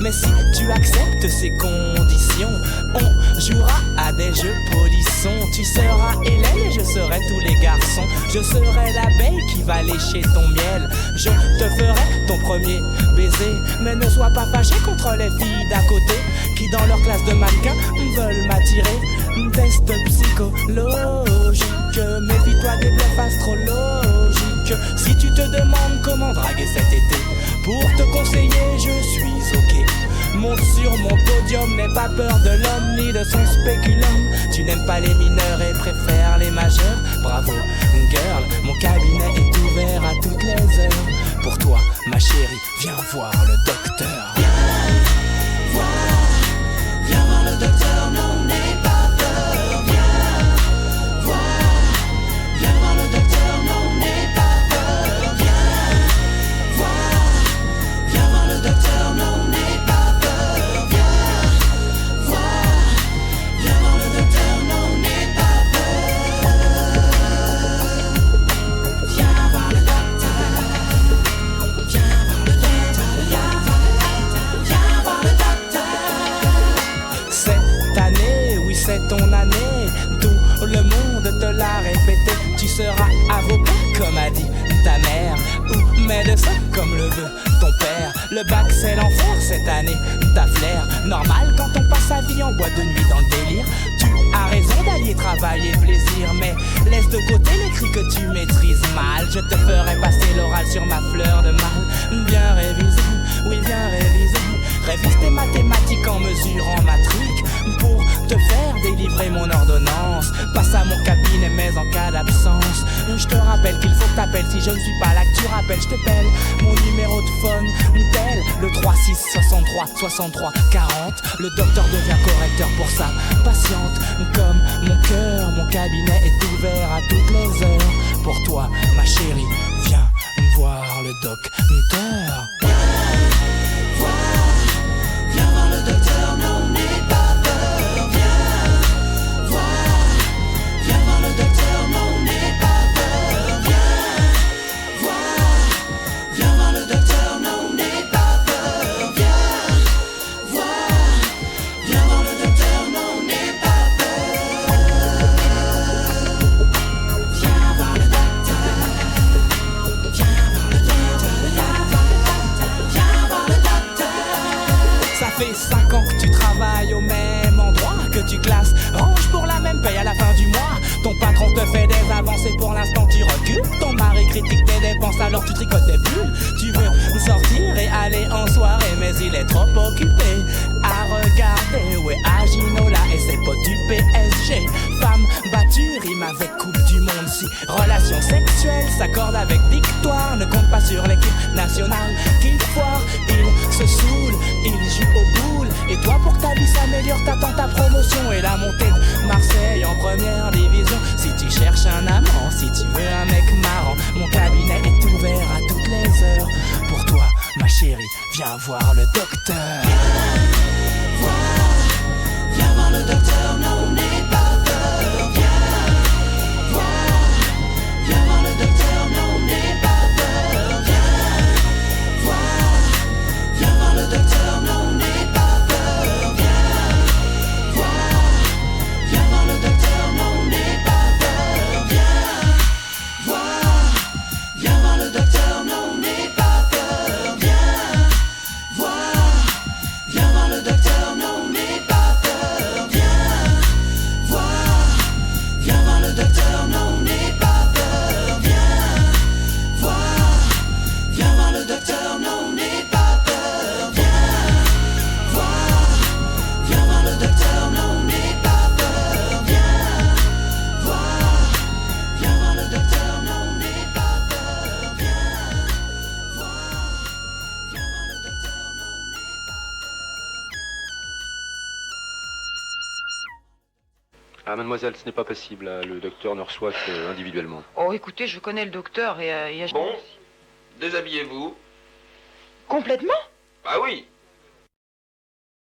Mais si tu acceptes ces conditions, on jouera à des jeux polissons. Tu seras Hélène et je serai tous les garçons. Je serai l'abeille qui va lécher ton miel. Je te ferai ton premier baiser. Mais ne sois pas fâché contre les filles d'à côté qui dans leur classe de mannequins veulent m'attirer. Test psychologique, méfie-toi des bluffs astrologiques. Si tu te demandes comment draguer cet été, pour te conseiller je suis ok. Monte sur mon podium, n'aie pas peur de l'homme ni de son spéculum. Tu n'aimes pas les mineurs et préfères les majeurs. Bravo girl, mon cabinet est ouvert à toutes les heures. Pour toi ma chérie, viens voir le docteur. Viens voir le docteur, non n'aie pas peur. Viens voir le docteur, non n'aie pas peur. Viens voir le docteur, non n'aie pas peur. Viens voir le docteur, non n'aie pas peur. Viens voir le docteur, viens voir le docteur, viens voir le docteur. Cette année, oui c'est ton année, tout le monde te l'a répété. Tu seras avocat comme a dit ta mère, ou médecin comme le veut ton père. Le bac c'est l'enfer cette année, t'as flair. Normal quand on passe sa vie en boîte de nuit dans le délire. Tu as raison d'allier travail et plaisir, mais laisse de côté les cris que tu maîtrises mal. Je te ferai passer l'oral sur ma fleur de mal. Viens réviser, oui viens réviser. Révise tes mathématiques en mesurant ma trique pour te faire délivrer mon ordonnance. Passe à mon cabinet mais en cas d'absence. Je te rappelle qu'il faut que t'appelles. Si je ne suis pas là que tu rappelles, je t'appelle. Mon numéro de phone tel le 36 63 63 40. Le docteur devient correcteur pour sa patiente. Comme mon cœur, mon cabinet est ouvert à toutes les heures. Pour toi ma chérie, viens voir le docteur. Viens voir le docteur, non n'aie pas peur. Viens voir le docteur, non n'aie pas peur. Viens voir le docteur, non n'aie pas peur. Viens voir le docteur, non n'aie pas peur. Viens voir le docteur, viens voir le docteur, viens voir le docteur. Ça fait 5 ans que tu travailles au même endroit, que tu classes, range pour la même paye à la fin du mois. Ton patron te fait des avancées, pour l'instant tu recules. Ton mari critique tes dépenses, alors tu tricotes des pulls. Tu veux sortir et aller en soirée, mais il est trop occupé à regarder. Ouais, à Ginola et ses potes du PSG. Femme battue rime avec Coupe du Monde. Si relation sexuelle s'accorde avec victoire, ne compte pas sur l'équipe nationale qui foire. Il se saoule, il joue au boule. Et toi pour que ta vie s'améliore, t'attends ta promotion et la montée de Marseille en première division. Si tu cherches un amant, si tu veux un mec marrant, mon cabinet est ouvert à toutes les heures. Pour toi ma chérie, viens voir le docteur. Viens voir le docteur, non n'aie pas peur. Viens voir le docteur, non n'aie pas peur. Viens voir le docteur, non n'aie pas peur. Viens voir le docteur, non n'aie pas peur. Viens voir le docteur, non n'aie pas peur. Viens voir le docteur, non n'aie pas peur. Viens voir le docteur, non n'aie pas peur. Viens voir le docteur, non n'aie pas peur. Viens voir le docteur, non n'aie pas peur. Viens voir le docteur, non n'aie pas peur. Viens voir le docteur, non n'aie pas Ah, mademoiselle, ce n'est pas possible. Le docteur ne reçoit qu'individuellement. Oh, écoutez, je connais le docteur et... Bon, déshabillez-vous. Complètement? Ah oui,